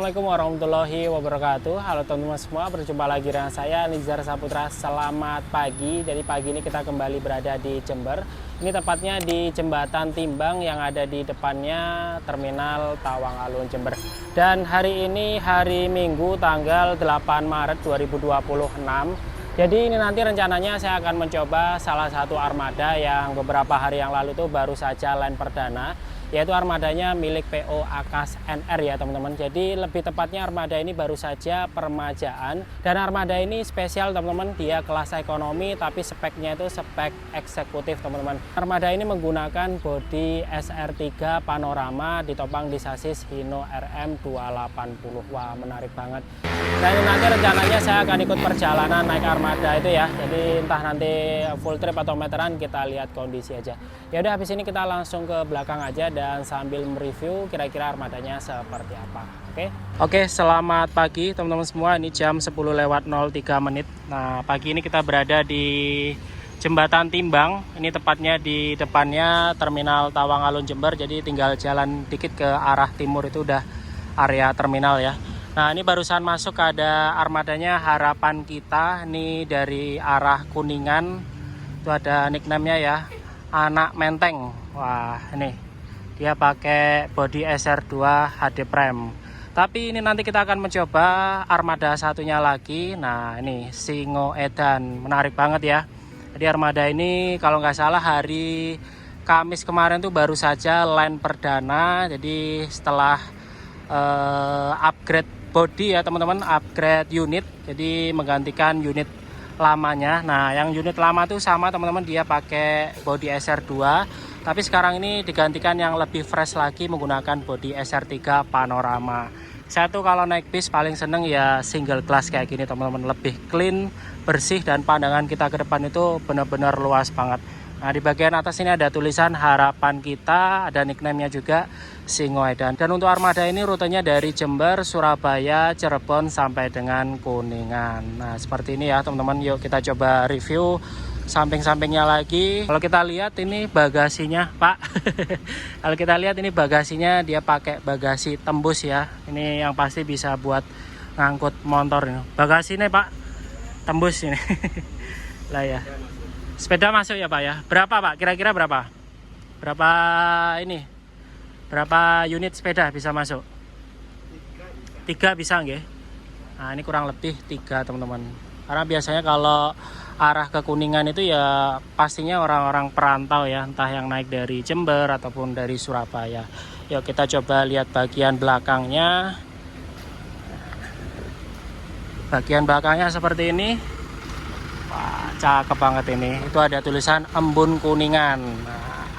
Assalamualaikum warahmatullahi wabarakatuh. Halo teman-teman semua, berjumpa lagi dengan saya Nizar Saputra. Selamat pagi. Jadi pagi ini kita kembali berada di Jember. Ini tepatnya di Jembatan Timbang yang ada di depannya Terminal Tawang Alun Jember. Dan hari ini hari Minggu tanggal 8 Maret 2026. Jadi ini nanti rencananya saya akan mencoba salah satu armada yang beberapa hari yang lalu tuh baru saja land perdana, yaitu armadanya milik PO Akas NR ya teman-teman. Jadi lebih tepatnya armada ini baru saja permajaan, dan armada ini spesial teman-teman, dia kelas ekonomi tapi speknya itu spek eksekutif teman-teman. Armada ini menggunakan bodi SR3 panorama ditopang di sasis Hino RM280. Wah, menarik banget. Dan nanti rencananya saya akan ikut perjalanan naik armada itu ya. Jadi entah nanti full trip atau meteran, kita lihat kondisi aja. Ya udah, habis ini kita langsung ke belakang aja dan sambil mereview kira-kira armadanya seperti apa. Oke, selamat pagi teman-teman semua. Ini jam 10:03 menit. Nah, pagi ini kita berada di Jembatan Timbang. Ini tepatnya di depannya Terminal Tawang Alun Jember. Jadi tinggal jalan dikit ke arah timur itu udah area terminal ya. Nah, ini barusan masuk ada armadanya Harapan Kita. Ini dari arah Kuningan. Itu ada nickname-nya ya, Anak Menteng. Wah, ini dia pakai bodi SR2 HD Prime. Tapi ini nanti kita akan mencoba armada satunya lagi. Nah, ini Singo Edan. Menarik banget ya. Jadi armada ini kalau nggak salah hari Kamis kemarin tuh baru saja land perdana. Jadi setelah upgrade body ya teman-teman, upgrade unit, jadi menggantikan unit lamanya. Nah, yang unit lama tuh sama teman-teman, dia pakai body SR2, tapi sekarang ini digantikan yang lebih fresh lagi menggunakan body SR3 panorama. Saya tuh kalau naik bis paling seneng ya single class kayak gini teman-teman, lebih clean, bersih, dan pandangan kita ke depan itu benar-benar luas banget. Nah, di bagian atas ini ada tulisan Harapan Kita, ada nickname-nya juga Singo Edan. Dan untuk armada ini rutenya dari Jember, Surabaya, Cirebon sampai dengan Kuningan. Nah, seperti ini ya teman-teman. Yuk kita coba review samping-sampingnya lagi. Kalau kita lihat ini bagasinya, Pak. Kalau kita lihat ini bagasinya, dia pakai bagasi tembus ya. Ini yang pasti bisa buat ngangkut motor ini. Bagasinya, Pak, tembus ini. Lah ya. Sepeda masuk ya Pak ya. Berapa Pak? Kira-kira berapa? Berapa ini? Berapa unit sepeda bisa masuk? 3 bisa nggih? Nah, ini kurang lebih 3 teman-teman. Karena biasanya kalau arah ke Kuningan itu ya pastinya orang-orang perantau ya, entah yang naik dari Jember ataupun dari Surabaya. Yuk kita coba lihat bagian belakangnya. Bagian belakangnya seperti ini. Wah, cakep banget ini. Itu ada tulisan Embun Kuningan,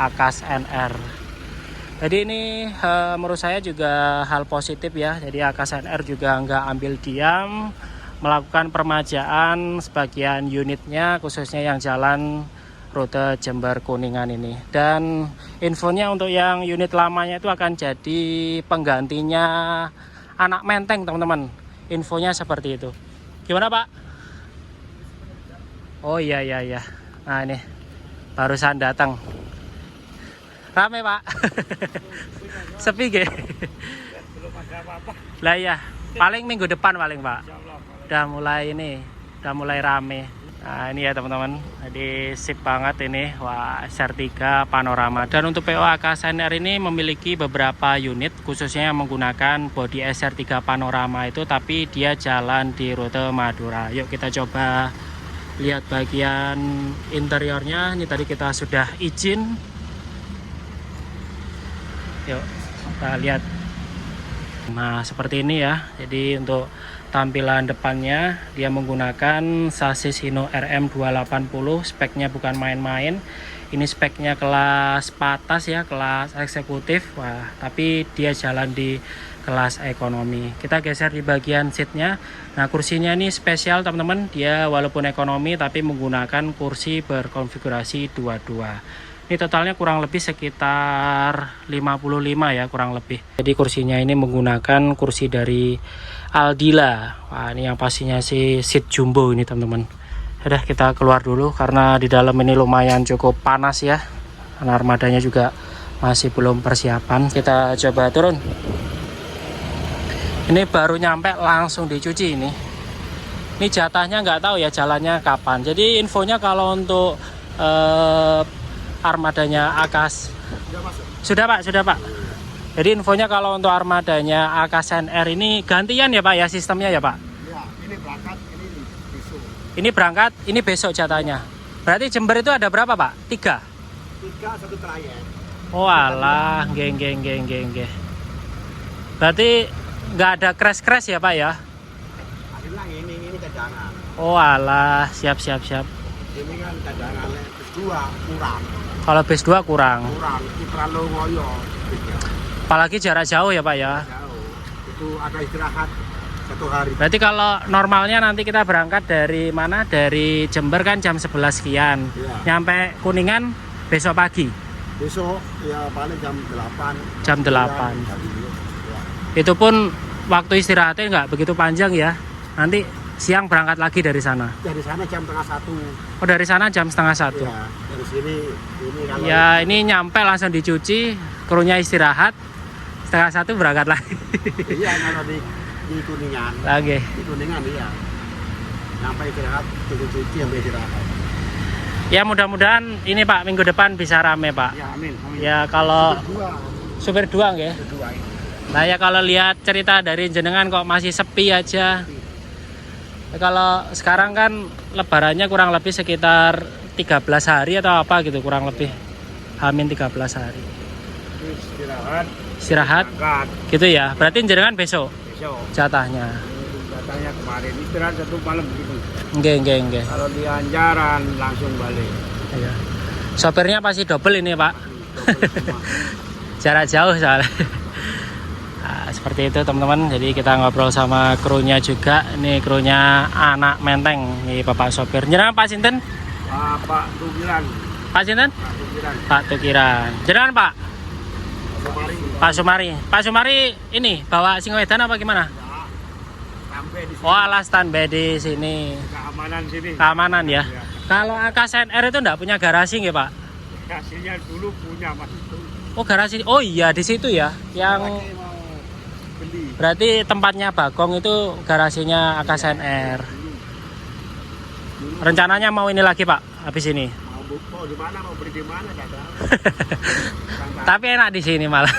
Akas NR. Jadi ini menurut saya juga hal positif ya. Jadi Akas NR juga nggak ambil diam, melakukan permajaan sebagian unitnya, khususnya yang jalan rute Jember Kuningan ini. Dan infonya untuk yang unit lamanya itu akan jadi penggantinya Anak Menteng teman-teman. Infonya seperti itu. Gimana Pak? Oh iya. Nah ini barusan datang. Rame Pak. Sepi ge. Belum ada apa-apa. Lah ya, paling minggu depan paling Pak. Udah mulai rame. Nah ini ya teman-teman. Jadi sip banget ini. Wah, SR3 panorama. Dan untuk PO Akas NR ini memiliki beberapa unit, khususnya yang menggunakan bodi SR3 panorama itu, tapi dia jalan di rute Madura. Yuk kita coba lihat bagian interiornya. Ini tadi kita sudah izin. Yuk kita lihat. Nah seperti ini ya. Jadi untuk tampilan depannya dia menggunakan sasis Hino RM280. Speknya bukan main-main. Ini speknya kelas patas ya, kelas eksekutif. Wah, tapi dia jalan di kelas ekonomi. Kita geser di bagian seatnya. Nah, kursinya ini spesial teman-teman. Dia walaupun ekonomi tapi menggunakan kursi berkonfigurasi 22. Ini totalnya kurang lebih sekitar 55 ya, kurang lebih. Jadi kursinya ini menggunakan kursi dari Aldila. Wah, ini yang pastinya sih seat jumbo ini teman-teman. Udah, kita keluar dulu karena di dalam ini lumayan cukup panas ya. Karena armadanya juga masih belum persiapan. Kita coba turun. Ini baru nyampe langsung dicuci ini. Ini jatahnya nggak tahu ya jalannya kapan. Jadi infonya kalau untuk armadanya Akas sudah Pak. Jadi infonya kalau untuk armadanya Akasen R ini gantian ya Pak ya sistemnya ya Pak. Ya, ini berangkat, ini besok. Ini berangkat, ini besok jatahnya. Berarti Jember itu ada berapa Pak? 3? 3 satu trayek. Oh alah, geng. Berarti nggak ada crash ya Pak ya? Akhirnya ini cadangan. Oh alah, siap. Ini kan cadangan bis 2 kurang. Kalau base 2 kurang. Itu terlalu ngoyo. Apalagi jarak jauh ya Pak ya. Jauh. Itu ada istirahat 1 hari. Berarti kalau normalnya nanti kita berangkat dari mana? Dari Jember kan jam 11 sekian. Iya. Nyampe Kuningan besok pagi. Besok ya paling jam 8. Jam 8. Ya. Itu pun waktu istirahatnya nggak begitu panjang ya. Nanti siang berangkat lagi dari sana. Dari sana jam setengah 1. Oh dari sana jam setengah 1. Ya, dari sini ini kalau Ya ini nyampe langsung dicuci, krunya istirahat, setengah 1 berangkat lagi. iya kalau di Kuningan. Lagi. Di Kuningan iya. Sampai istirahat, tunggu cuci sampai istirahat. Ya mudah-mudahan ini Pak minggu depan bisa rame Pak. Ya amin. Ya kalau Kedua supir dua nggih. ini. Nah ya kalau lihat cerita dari jenengan kok masih sepi aja. Ya, kalau sekarang kan lebarannya kurang lebih sekitar 13 hari atau apa gitu kurang lebih. Hamin 13 hari. Istirahat Berangkat gitu ya. Berarti jenengan besok besok. jatahnya. Katanya kemarin istirahat 1 malam begitu. Nggih. Kalau di Anjaran langsung balik. Iya. Sopirnya pasti double ini Pak. Double semua. Jarak jauh soalnya. Nah, seperti itu teman-teman. Jadi kita ngobrol sama krunya juga. Ini krunya anak Menteng. Ini Bapak sopir. Jenengan Pak Sinten? Pak Tukiran. Pak Sinten? Pak Tukiran. Pak Tukiran. Jenengan Pak? Kemarin Pak Sumari. Pak Sumari ini bawa Singoedan apa gimana? sampai di sini. Oh alas standby di sini. Keamanan sini. Keamanan ya. Ya. Kalau AKSNR itu enggak punya garasi nggih Pak? Hasilnya dulu punya Mas. Oh garasi. Oh iya di situ ya. Yang Lagi mau beli. berarti tempatnya Bagong itu garasinya AKSNR. Rencananya mau ini lagi Pak habis ini. Mau di mana, mau beli di mana enggak tahu. Tapi enak di sini malah.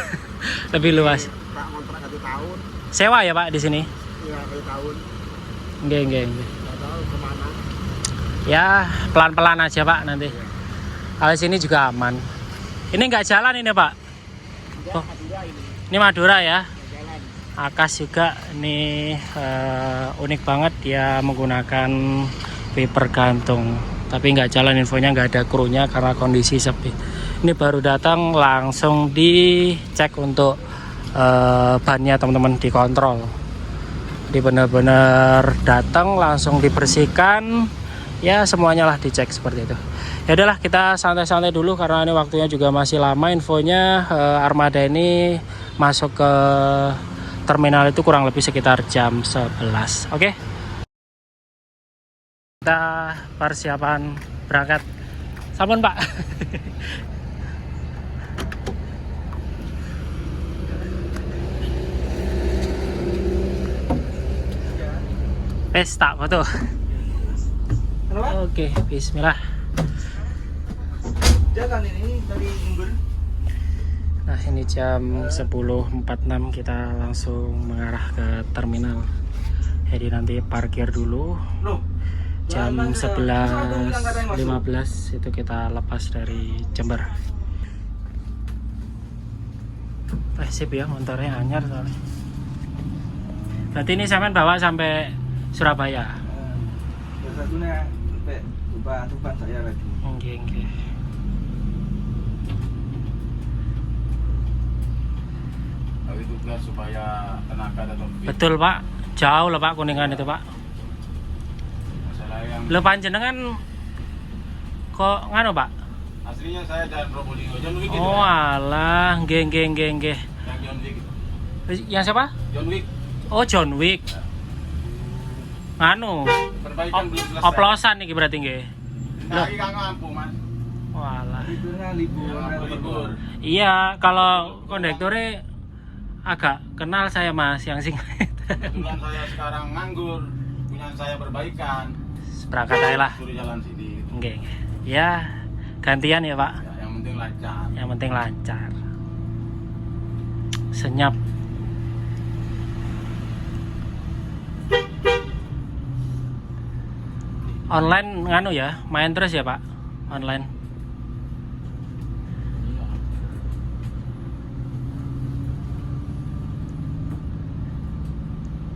Lebih luas. Pak kontrak 1 tahun. Sewa ya Pak di sini? Iya, 1 tahun. Nggih. Enggak tahu kemana. Ya pelan-pelan aja Pak nanti. Kalau sini juga aman. Ini nggak jalan ini Pak. Oh. Madura ini. Ini Madura ya. Jalan. Akas juga ini unik banget dia menggunakan paper gantung. Tapi nggak jalan infonya nggak ada krunya karena kondisi sepi. Ini baru datang langsung dicek untuk bannya teman-teman dikontrol. Jadi benar-benar datang langsung dibersihkan. Ya semuanya lah dicek seperti itu. Ya udahlah kita santai-santai dulu karena ini waktunya juga masih lama. Infonya armada ini masuk ke terminal itu kurang lebih sekitar jam 11. Oke. Kita persiapan berangkat. Sampun Pak. Pesta foto. Oke, bismillah. Jalan ini dari Jember. Nah, ini jam 10.46 kita langsung mengarah ke terminal. Jadi nanti parkir dulu. Jam 11.15 itu kita lepas dari Jember. Sip ya, motornya anyar soalnya. Berarti ini sampean bawa sampai Surabaya. Yang satunya sampai Tuban saya lagi. Oke. Tapi tugas supaya tenaga tetap fit. Betul Pak, jauh lah Pak Kuningan itu Pak. Masalah yang Lo panjenengan kok nganu Pak? aslinya saya dari Probolinggo, John Wick itu. Oh ya? alah, nggih. Yang John Wick itu. Yang siapa? John Wick. Oh John Wick. Nganu, Perbaikan belum selesai. oplosan nih berarti nggih. Loh. Lagi kagak mampu, Mas. Walah. Liburnya libur. Iya, kalau kondektornya agak kenal saya Mas yang sing. Kebetulan saya sekarang nganggur, punya saya perbaikan. Berangkat aja lah. Suruh jalan sini. Oke. Ya, gantian ya Pak. Ya, yang penting lancar. Yang penting lancar. Senyap. Online nganu ya, main terus ya Pak? Online. Iya.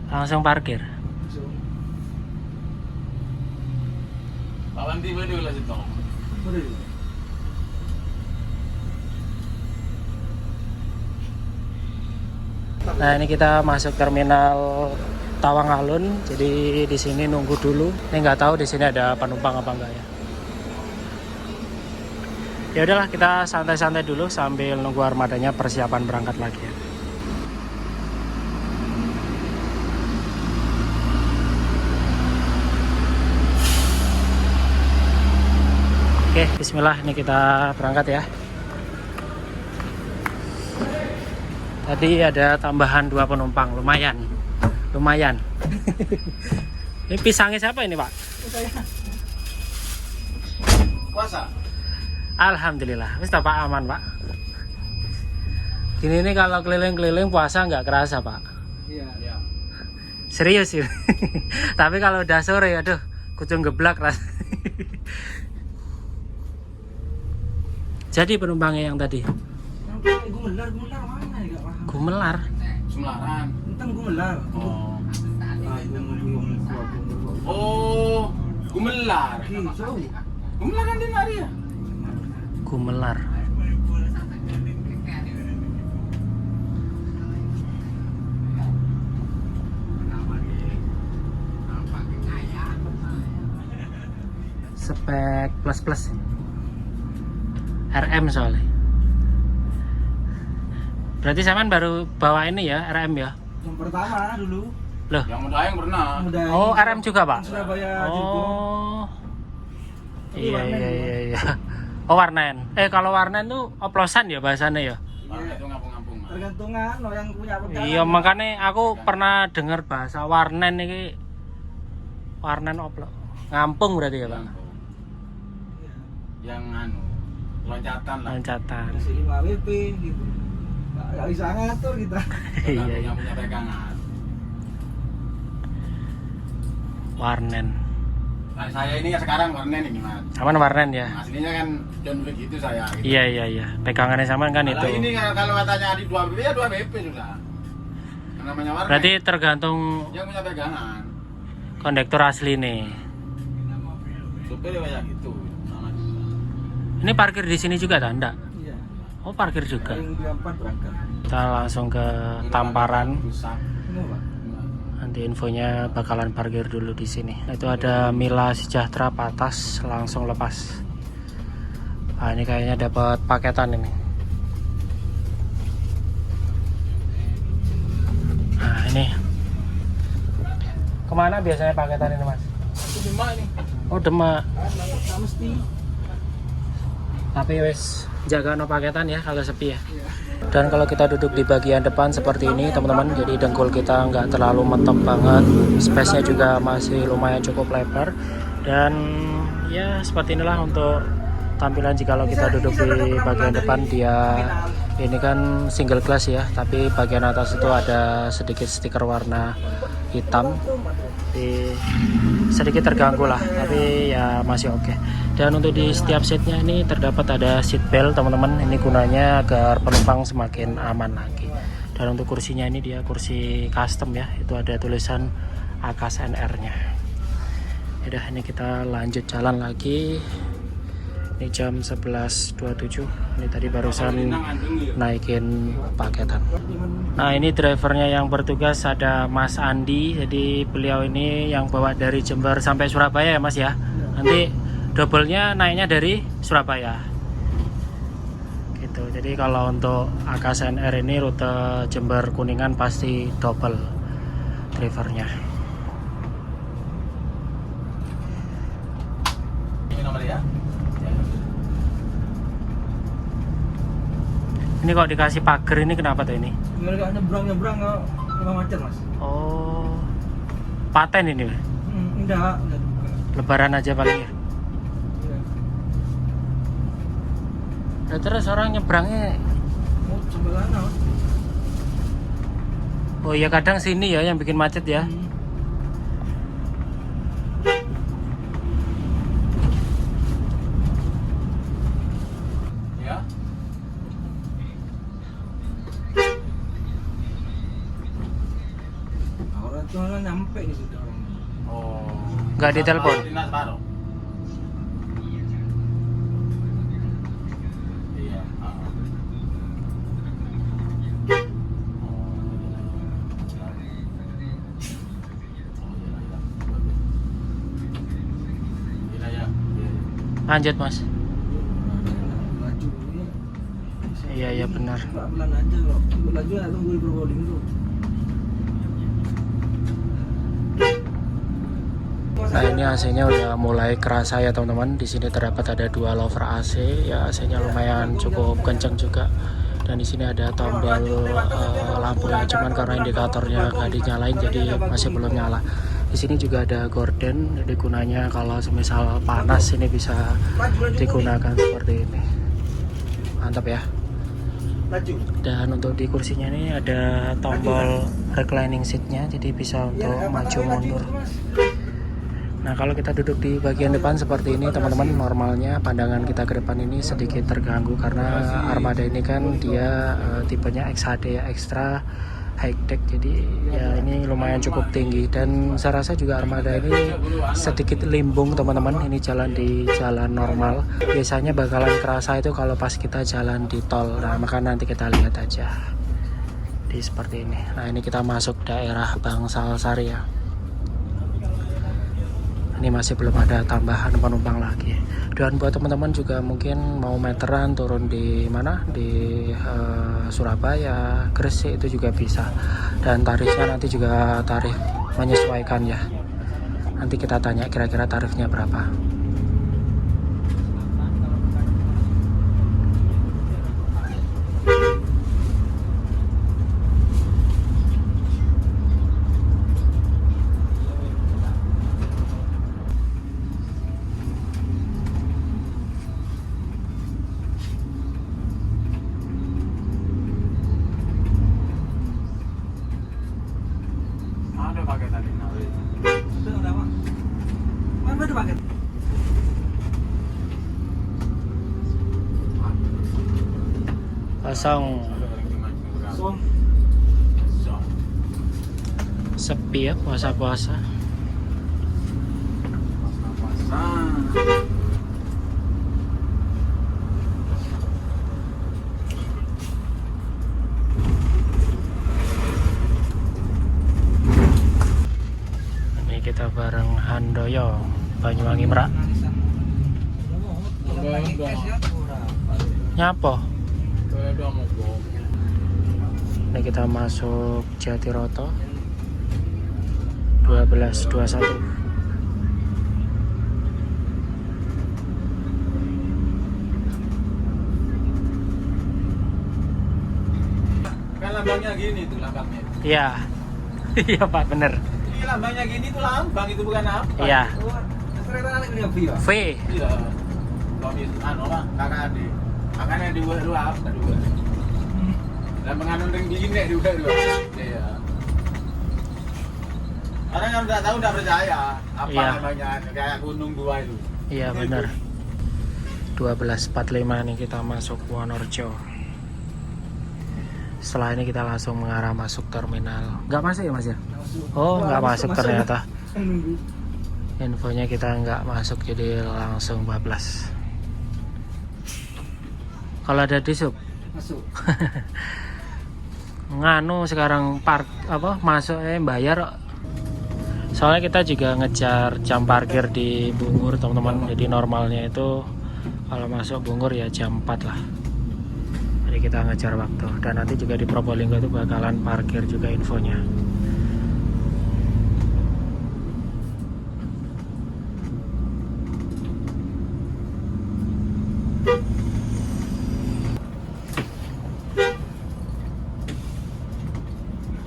Langsung parkir. Lawan tiba dulu lah situ. Nah, ini kita masuk terminal Tawang Alun. Jadi di sini nunggu dulu. Ini nggak tahu di sini ada penumpang apa enggak ya. Ya udahlah, kita santai-santai dulu sambil nunggu armadanya persiapan berangkat lagi ya. Oke, bismillah, ini kita berangkat ya. Tadi ada tambahan 2 penumpang, lumayan. Ini pisangnya siapa ini Pak? Puasa. Alhamdulillah, wis Pak aman Pak. Gini nih kalau keliling-keliling puasa nggak kerasa Pak. Iya. Ya. Serius sih. Tapi kalau udah sore, aduh, kucing geblak ras. Jadi penumpangnya yang tadi Gumelar mana ya, Pak? Gumelar. Semelaran. Entang Gumelar. Oh. Oh, Gumelar. Gumelar kan di Maria. Gumelar. Spek plus RM soalnya. Berarti Saman baru bawa ini ya, RM ya? Yang pertama dulu. Loh. Yang Mudaheng pernah. Oh, RM juga Pak? Surabaya juga. Oh. Iya. Oh, warnen. Kalau warnen tuh oplosan ya bahasanya ya? Warna itu ngapung-ngapung. Mas. Tergantungan lo yang punya pegangan. Iya, makanya aku pernah dengar bahasa warnen ini. Warnen oplo. Ngampung berarti ya Pak? Yang anu, loncatan lah. Loncatan. Masih 5 WP gitu. Nggak bisa ngatur kita. Tergantung Iya. yang punya pegangan. Warnen. Nah, saya ini kan sekarang warnen ini Mas. Aman warnen ya? Aslinya kan John Wick itu saya. Gitu. Iya. Pegangannya Saman kan Kalau itu. ini kalau katanya di 2 BP ya 2 BP sudah. Yang namanya warnen. Berarti tergantung yang punya pegangan. kondektur asli nih. Supir kayak gitu. Sama. Ini parkir di sini juga tak? Enggak? Iya. Oh, parkir juga. Yang 24 berangkat. Kita langsung ke Tamparan. Rusak. Ini Pak. Nanti infonya bakalan parkir dulu di sini. Itu ada Mila Sejahtera Patas, langsung lepas. Nah, ini kayaknya dapat paketan ini. Nah, ini. Kemana biasanya paketan ini Mas? Itu Demak ini. Oh, Demak. Nggak mesti. Tapi wes jaga no paketan ya kalau sepi ya. Dan kalau kita duduk di bagian depan seperti ini teman-teman, jadi dengkul kita nggak terlalu mentok banget, space-nya juga masih lumayan cukup lebar. Dan ya seperti inilah untuk tampilan jika kita duduk di bagian depan. Dia ini kan single glass ya, tapi bagian atas itu ada sedikit stiker warna hitam. Sedikit terganggu lah, tapi ya masih oke. Dan untuk di setiap seatnya ini terdapat ada seat belt teman-teman. Ini gunanya agar penumpang semakin aman lagi. Dan untuk kursinya ini dia kursi custom ya, itu ada tulisan Akas NR-nya. Udah, ini kita lanjut jalan lagi. Ini jam 11.27. Ini tadi barusan naikin paketan. Nah, ini drivernya yang bertugas ada Mas Andi. Jadi beliau ini yang bawa dari Jember sampai Surabaya ya Mas ya. Nanti double-nya naiknya dari Surabaya. Gitu. Jadi kalau untuk Akas NR ini rute Jember Kuningan pasti double drivernya. Ini nomor ya. Ini kok dikasih pagar ini kenapa tuh ini? Mereka nyebrang kok. Lima macet mas. Oh, paten ini. Enggak buka. Lebaran aja paling ya. Iya. Nah, terus orang nyebrangnya. Oh, sebelah sana mas. Oh iya, kadang sini ya yang bikin macet ya. Ya. Orang tuh nggak nyampe di situ orang. Oh. Nggak ditelepon? Dinas baru. Iya. Lanjut mas. Laju ya. Iya benar. Pelan aja loh. Laju ya tunggu di Probolinggo. Nah ini AC-nya udah mulai kerasa ya teman-teman. Di sini terdapat ada 2 lover AC. Ya AC-nya lumayan cukup kencang juga. Dan di sini ada tombol lampunya, cuman karena indikatornya nggak dinyalain jadi masih belum nyala. Di sini juga ada gorden, jadi gunanya kalau semisal panas ini bisa digunakan seperti ini. Mantap ya. Dan untuk di kursinya ini ada tombol reclining seatnya, jadi bisa untuk maju mundur. Nah kalau kita duduk di bagian depan seperti ini teman-teman, normalnya pandangan kita ke depan ini sedikit terganggu karena Armada ini kan dia tipenya XHD ya, extra high tech, jadi ya ini lumayan cukup tinggi. Dan saya rasa juga Armada ini sedikit limbung teman-teman. Ini jalan di jalan normal, biasanya bakalan kerasa itu kalau pas kita jalan di tol. Nah maka nanti kita lihat aja di seperti ini. Nah ini kita masuk daerah Bangsal Sari ya. Ini masih belum ada tambahan penumpang lagi. Dan buat teman-teman juga mungkin mau meteran turun di mana, di Surabaya, Gresik itu juga bisa. Dan tarifnya nanti juga tarif menyesuaikan ya. Nanti kita tanya kira-kira tarifnya berapa. Ada pakai tadi nawi. Itu ada apa? Mana ada paket? Kosong, Som. sepi ya puasa-puasa. Ini kita bareng Handoyo Banyuwangi Merak. Nyapo? Ini kita masuk Jatiroto 1221. Kan lambangnya gini tuh lambangnya. Iya. Iya Pak, bener. Ini lambangnya gini tuh lambang, itu bukan apa? Iya. Kereta anak ini apa ya? V. Iya. Suami anu apa? Kakak adik. Kakaknya dua apa dua. Lambang anu ring gini dua. Iya. Orang yang udah tahu udah percaya apa Iya. namanya kayak gunung dua itu. Iya bener. 12.45 nih kita masuk Wonorejo. Setelah ini kita langsung mengarah masuk terminal. Nggak masuk ya mas ya? Oh nggak masuk ternyata. Nunggu. Infonya kita nggak masuk jadi langsung bablas. Kalau ada di sub Masuk. nganu sekarang masuk bayar. Soalnya kita juga ngejar jam parkir di Bungur teman-teman. Jadi normalnya itu kalau masuk Bungur ya jam 4 lah. Jadi kita ngejar waktu. Dan nanti juga di Probolinggo itu bakalan parkir juga infonya.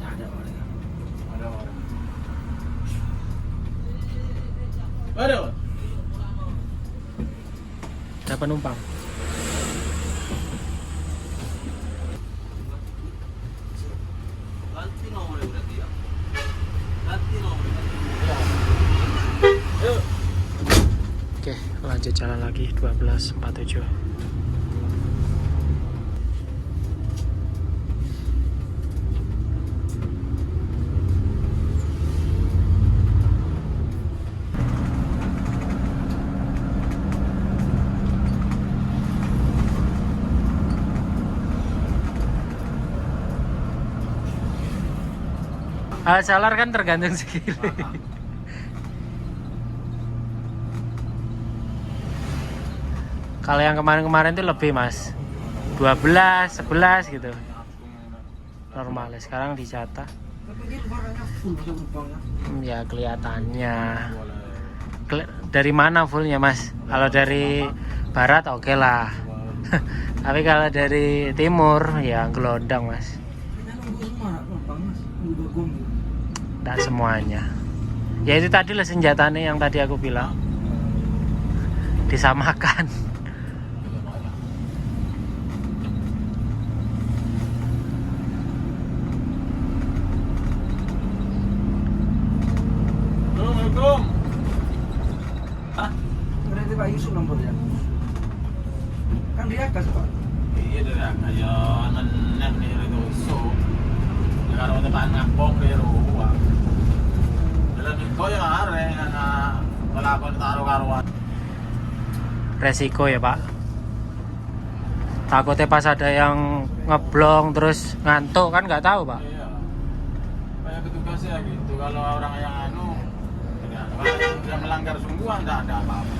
Ada orang. penumpang. Ganti nomornya berarti ya. Ganti nomornya. Yuk. Oke, lanjut jalan lagi 12.47. Salar kan tergantung segini. Kalau yang kemarin-kemarin itu lebih mas, 12, 11 gitu. Normalnya sekarang dijatah. Ya kelihatannya. Dari mana fullnya mas? Kalau dari barat oke lah. Tapi kalau dari timur ya gelondong mas. Tidak semuanya. Ya itu tadi lah senjatanya yang tadi aku bilang. Disamakan. Assalamualaikum. Berarti Pak Yusuf nomornya. Kan dia kas Pak. Iya dari ayo nenek nih itu so. Kalau tempat ngapong di rumah. Dalam itu yang are kalau aku taruh karuan. Resiko ya pak. Takutnya pas ada yang ngeblong terus ngantuk kan nggak tahu pak. Iya. Kayak petugasnya gitu. Kalau orang yang kalau yang melanggar sungguhan tidak ada apa-apa.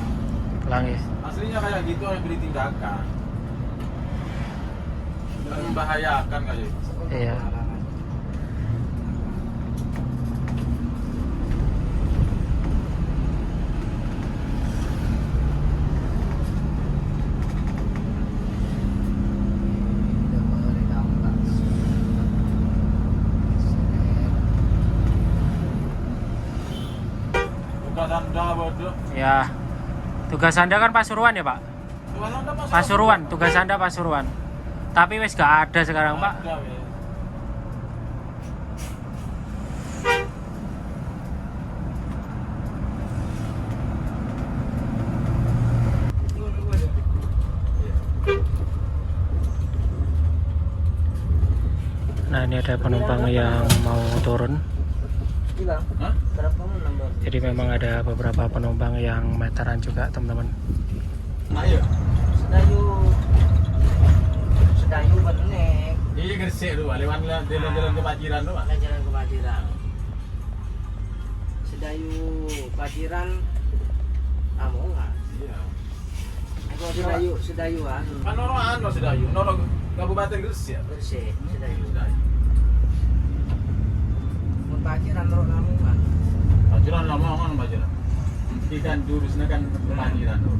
Pelangi. Aslinya kayak gitu harus beri tindakan. Dan membahayakan kayak gitu. Iya. Ya, tugas Anda kan Pasuruan ya Pak? Pasuruan, tugas Anda Pasuruan. Tapi wes gak ada sekarang Pak. Nah ini ada penumpang yang mau turun. Jadi memang ada beberapa penumpang yang meteran juga teman-teman. Ayo. Sedayu benek. Iya Gresik tuh, lewat jalan ke Paciran tuh, Pak. Jalan ke Paciran. Sedayu Paciran Amongan. Iya. Sedayuan. Kan orang Sedayu, orang Kabupaten Gresik. Gresik, Sedayu. Sedayu. Mun Paciran ro Lamongan. Paciran Lamongan Paciran. Ikan jurusnya kan ke Paciran tuh.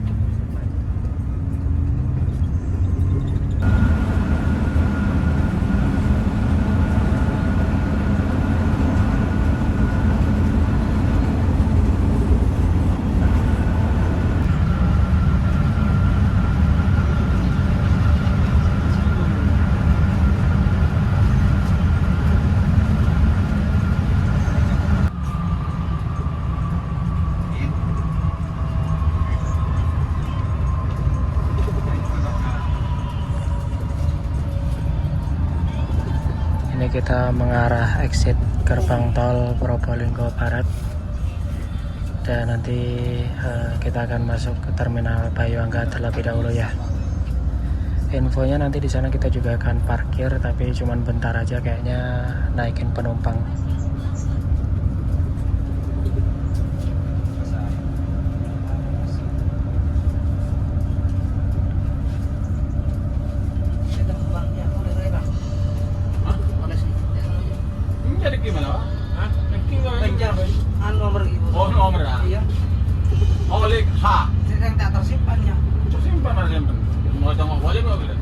Ini kita mengarah exit gerbang tol Probolinggo Barat dan nanti kita akan masuk ke terminal Bayuangga terlebih dahulu ya. Infonya nanti di sana kita juga akan parkir tapi cuman bentar aja kayaknya naikin penumpang. Jadi gimana, Pak? Hah? Nomor ibu. Oh, nomor ah. Iya. Oleh H. Yang tak tersimpannya. Simpan mana simpan? Mau tengok boleh nggak boleh?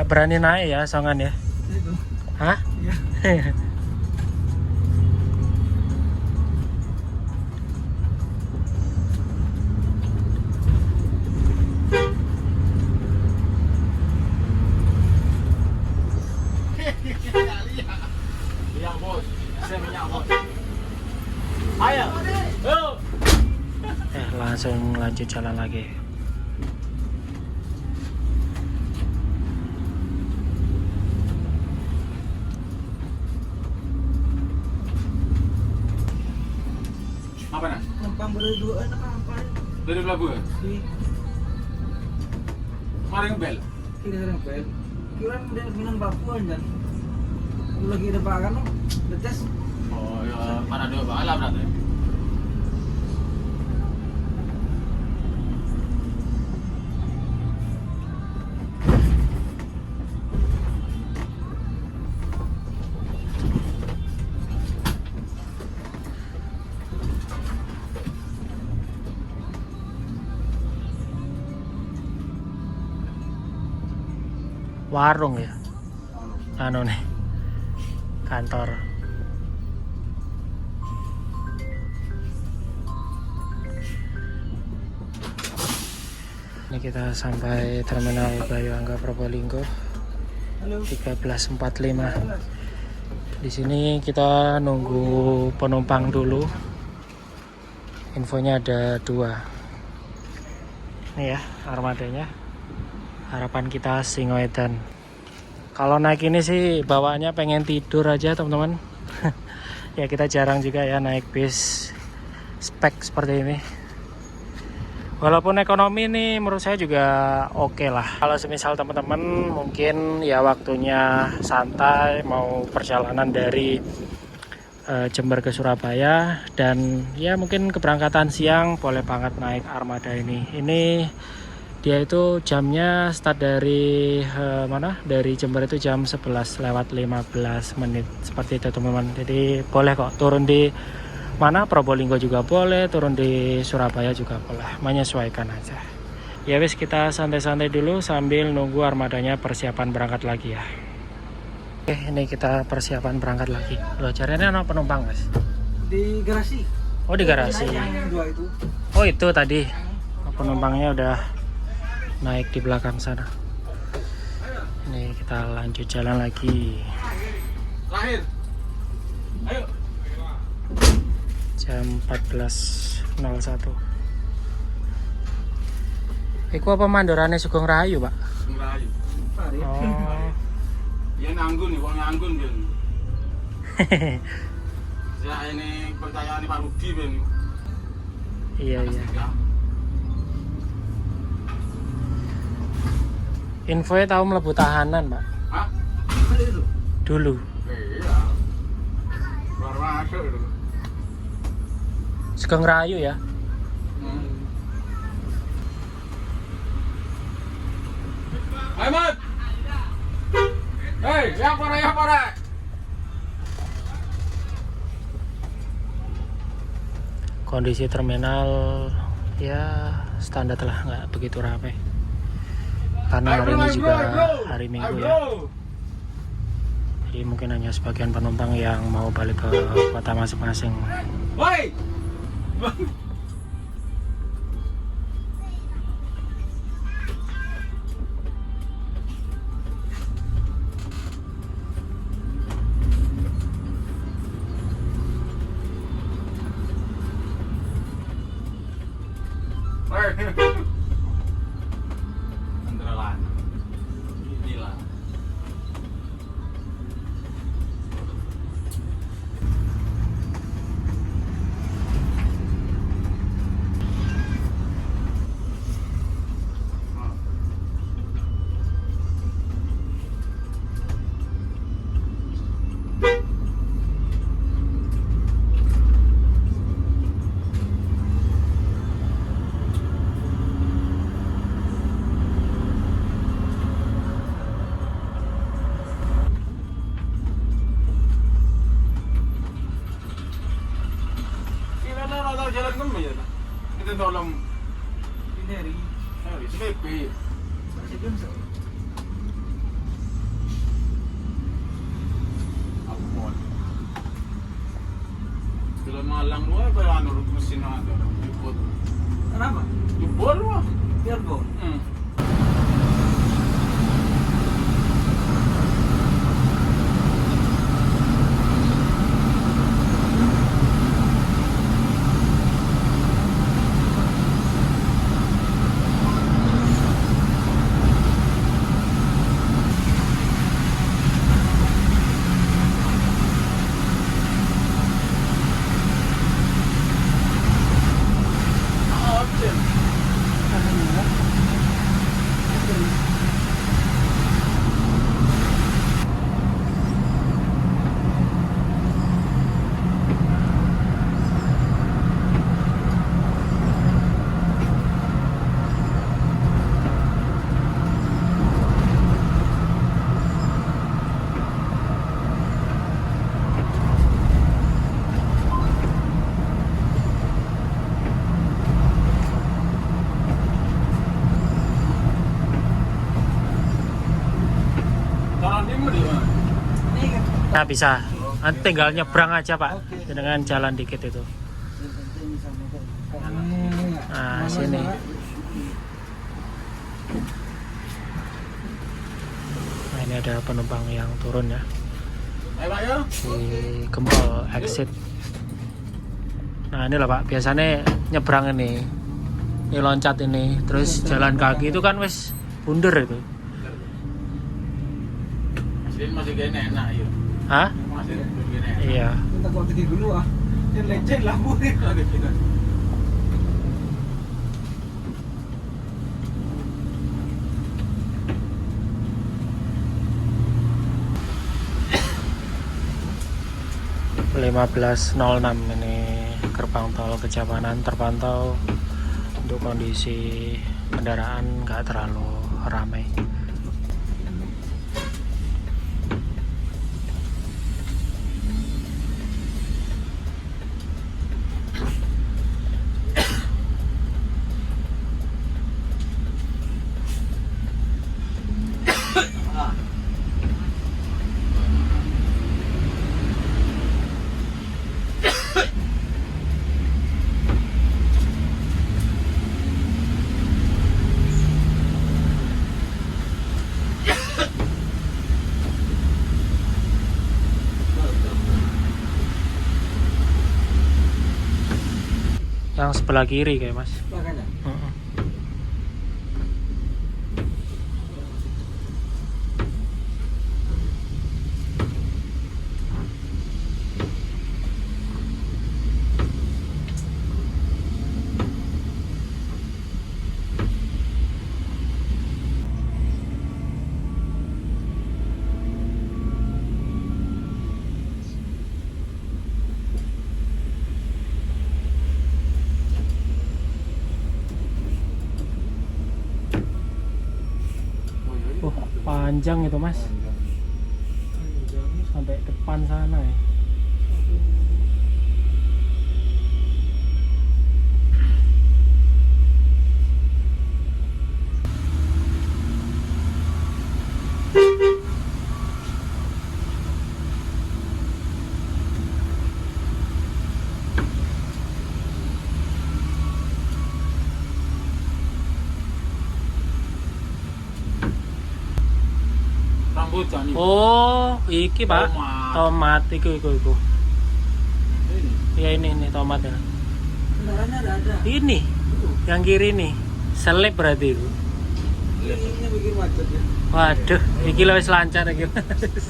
nggak berani naik ya songan ya? Itu. Hah? Iya. Minyak bos, saya minyak bos. Ayo, yuk. Langsung lanjut jalan lagi. Apa nak? Numpang berdua apa? Dari pelabuhan? Di Mari ngebel. kiri rempel. Kira dia minum Papua kan. Lagi ada bagan no. Detes. Oh ya, mana dua balap berarti. Warung ya? Anu nih, kantor. Ini kita sampai Terminal Bayu Angga Probolinggo. Halo. 13.45. Di sini kita nunggu penumpang dulu. Infonya ada 2. Ini ya armadanya. Harapan kita Singoedan. Kalau naik ini sih bawaannya pengen tidur aja teman-teman. Ya kita jarang juga ya naik bis spek seperti ini. Walaupun ekonomi ini menurut saya juga oke lah. Kalau semisal teman-teman mungkin ya waktunya santai, mau perjalanan dari Jember ke Surabaya dan ya mungkin keberangkatan siang, boleh banget naik armada ini. Ini dia itu jamnya start dari dari Jember itu jam 11:15 seperti itu teman-teman. Jadi boleh kok turun di Probolinggo juga boleh, turun di Surabaya juga boleh, menyesuaikan aja. Ya wis, kita santai-santai dulu sambil nunggu armadanya persiapan berangkat lagi ya. Oke, ini kita persiapan berangkat lagi. Loh, caranya ada penumpang guys? Di garasi. Oh di garasi. Yang 2 itu. Oh itu tadi penumpangnya udah naik di belakang sana. Ini kita lanjut jalan lagi. Lahir. Ayo. Jam 14.01. Iku apa mandorane Sugeng Rahayu, Pak? Merayu. Oh. Ya nganggun nih, wong nganggun ben. Ya ini percayaan Pak Rudi ben. Iya. Infonya tahu mlebu tahanan, Pak. Hah? Ada itu. Dulu. Iya. Baru masuk itu. Sugeng Rahayu ya. Hai Mat. Hei, yang para. Kondisi terminal ya standar lah, nggak begitu ramai. Karena hari ini juga hari Minggu ya. Jadi mungkin hanya sebagian penumpang yang mau balik ke kota masing-masing. Woi. Andalan. Inilah. Jalan kan ya. Kita tolong Ini hari. SPP. Masih belum. Malang lu apa yang nurut mesin ada jemput. Kenapa? Jemput lu. Biar kok. Taruh di mana? Ini kan. Nah bisa, nanti tinggal nyebrang aja Pak, Oke. dengan jalan dikit itu. Nah sini. Nah ini ada penumpang yang turun ya Ayo Pak ya. di Gempol exit. Nah ini lah Pak, biasanya nyebrang ini loncat ini, terus jalan kaki itu kan wis bunder itu. Masih gini enak ya. Hah? Masih gini enak. Iya. Kita kok tinggi dulu ah. Yang lecet lah bu. .15.06 ini gerbang tol Kejapanan terpantau untuk kondisi kendaraan nggak terlalu ramai. Yang sebelah kiri kayak Mas. Makanya. Heeh. Panjang itu Mas, sampai depan sana ya. Rambutan ini. Oh, iki Pak, Tomat. tomat iku. Ya ini tomat ya. Kendaraannya ada. Ini, yang kiri nih, selip berarti itu. Ini bikin macet ya. Waduh, iki wis lancar iki. Aduh.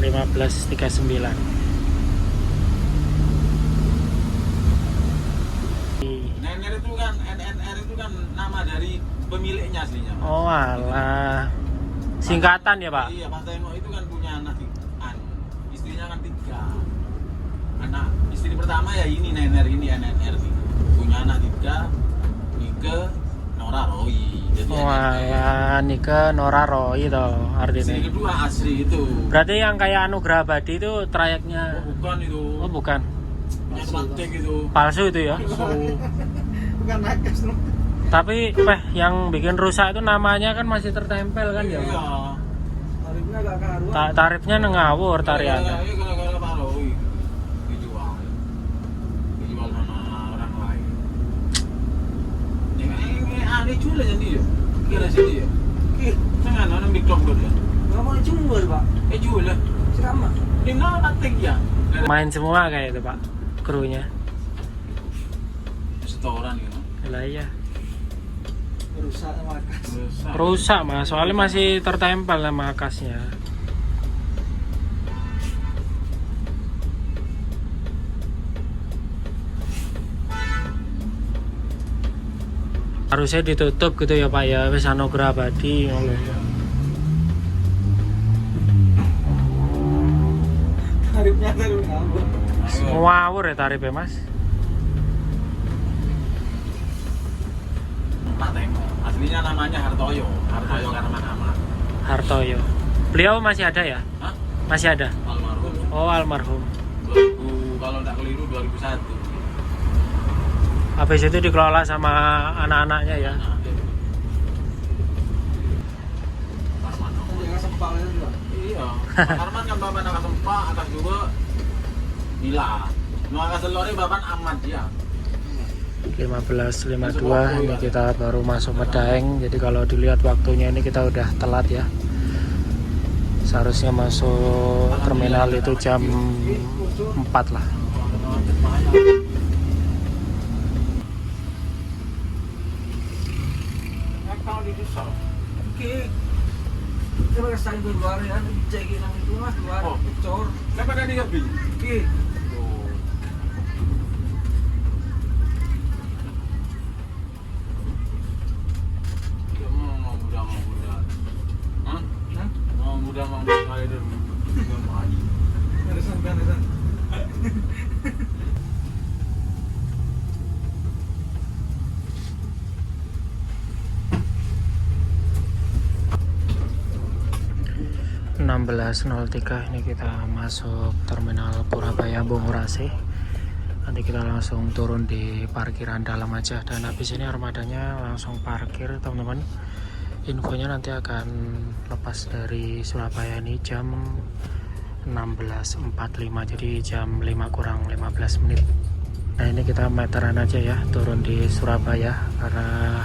15.39. NNR itu kan NNR itu kan nama dari pemiliknya aslinya. Oh alah, singkatan ya Pak? Iya, Pak Teno itu kan punya anak istrinya kan 3. Anak istri pertama ya ini NNR ini NNR sih. Punya anak 3, Nike, Nora Roy. Jadi Oh alah, Nike Nora Roy itu istri artinya. kedua asli itu. Berarti yang kayak Anugerah Abadi itu trayeknya. Oh, bukan itu. Oh bukan, Punya teman cek itu. palsu itu ya. So, Bukan nakes loh. Tapi yang bikin rusak itu namanya kan masih tertempel kan ya? iya. Hari Ini agak karuan. Tarifnya ngawur tariannya. Iya, gara-gara paroi dijual sama orang lain. Ini aneh juga jadi ya. Kira sini ya. Jangan orang diklok dulu ya. Nggak mau dijual, Pak. Jual lah. Sama. Di mana nanti ya? Main semua kayak itu Pak, krunya. Setoran gitu. Lah iya. Rusak sama kas. Rusak Mas, soalnya masih tertempel sama kasnya. Harusnya ditutup gitu ya Pak ya, wis anugerah abadi ngono ya. Tarifnya tarif ngawur. Ngawur ya tarifnya Mas. Aslinya namanya Hartoyo. Hartoyo karena nama. Hartoyo. Beliau masih ada ya? Hah? Masih ada. Almarhum. Oh, almarhum. 2000 kalau tidak keliru 2001. Habis itu dikelola sama anak-anaknya ya. Jangan sempal itu juga. Iya. Pak Arman kan bapak anak sempak, atas juga Bila. Mau akas telurnya bapak aman ya. 15.52 ini kita baru masuk Medaeng. Jadi kalau dilihat waktunya ini kita udah telat ya. Seharusnya masuk terminal itu jam 4 lah. Oke. Coba kesan keluar ya, cekin yang itu Mas, keluar kecor. Kenapa kan dia beli? Oke. Mau kali dulu. Beresan. 16.03 ini kita masuk terminal Purabaya Bongurasi. Nanti kita langsung turun di parkiran dalam aja, dan habis ini armadanya langsung parkir teman-teman. Infonya nanti akan lepas dari Surabaya ini jam 16.45, jadi jam 5 kurang 15 menit. Nah ini kita meteran aja ya turun di Surabaya karena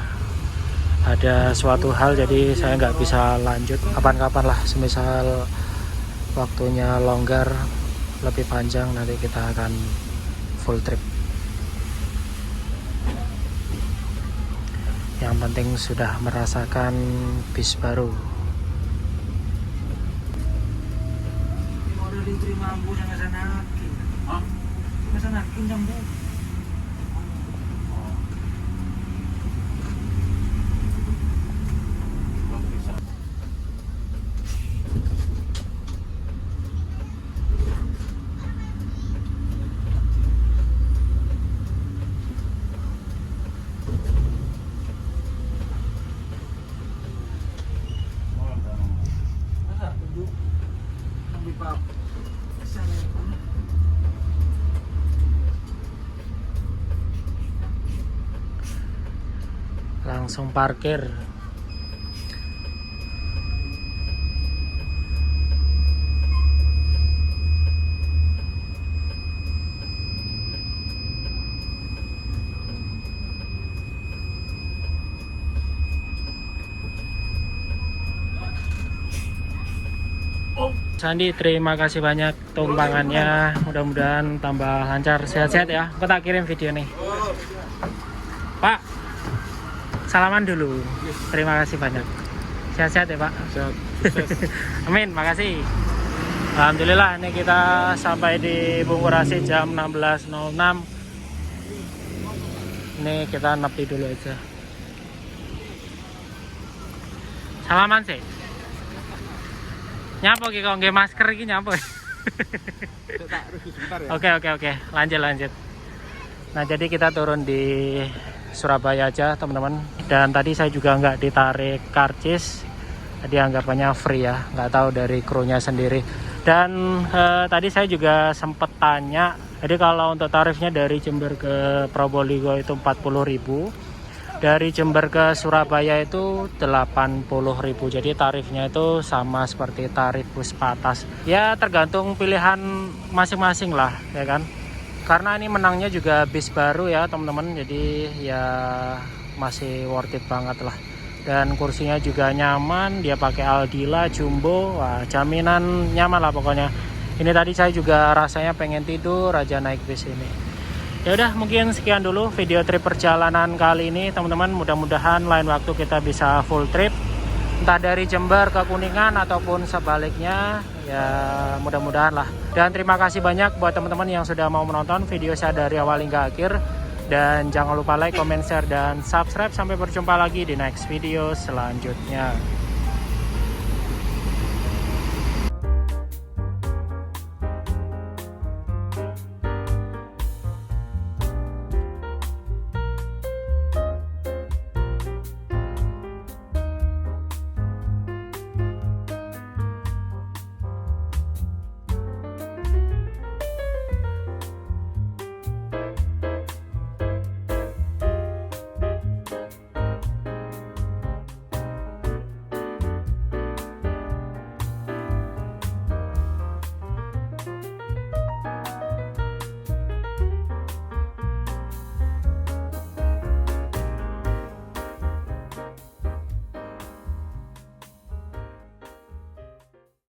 ada suatu hal, jadi saya nggak bisa lanjut. Kapan-kapan lah, semisal waktunya longgar lebih panjang, nanti kita akan full trip. Yang penting sudah merasakan bis baru. Mau diterima ambu yang sana. Hah? Sana kinjam Bu. Langsung parkir. Sandi, terima kasih banyak tumpangannya, mudah-mudahan tambah lancar, sehat-sehat ya. Aku tak kirim video nih Pak, salaman dulu. Terima kasih banyak, sehat-sehat ya Pak. Sehat. Amin, makasih. Alhamdulillah ini kita sampai di Bungurasi jam 16.06. Ini kita nepi dulu aja. Salaman sih. Nyapa ki kok nggih masker iki nyapa? Oke, lanjut. Nah, jadi kita turun di Surabaya aja, teman-teman. Dan tadi saya juga nggak ditarik karcis. Tadi anggapannya free ya, nggak tahu dari krunya sendiri. Dan tadi saya juga sempat tanya. Jadi kalau untuk tarifnya dari Jember ke Probolinggo itu 40.000. Dari Jember ke Surabaya itu 80.000. Jadi tarifnya itu sama seperti tarif bus patas. Ya tergantung pilihan masing-masing lah, ya kan. Karena ini menangnya juga bis baru ya teman-teman. Jadi ya masih worth it banget lah. Dan kursinya juga nyaman, dia pakai Aldila Jumbo. Wah, jaminan nyaman lah pokoknya. Ini tadi saya juga rasanya pengen tidur aja naik bis ini. Ya udah, mungkin sekian dulu video trip perjalanan kali ini teman-teman. Mudah-mudahan lain waktu kita bisa full trip, entah dari Jember ke Kuningan ataupun sebaliknya. Ya mudah-mudahan lah. Dan terima kasih banyak buat teman-teman yang sudah mau menonton video saya dari awal hingga akhir. Dan jangan lupa like, comment, share, dan subscribe. Sampai berjumpa lagi di next video selanjutnya.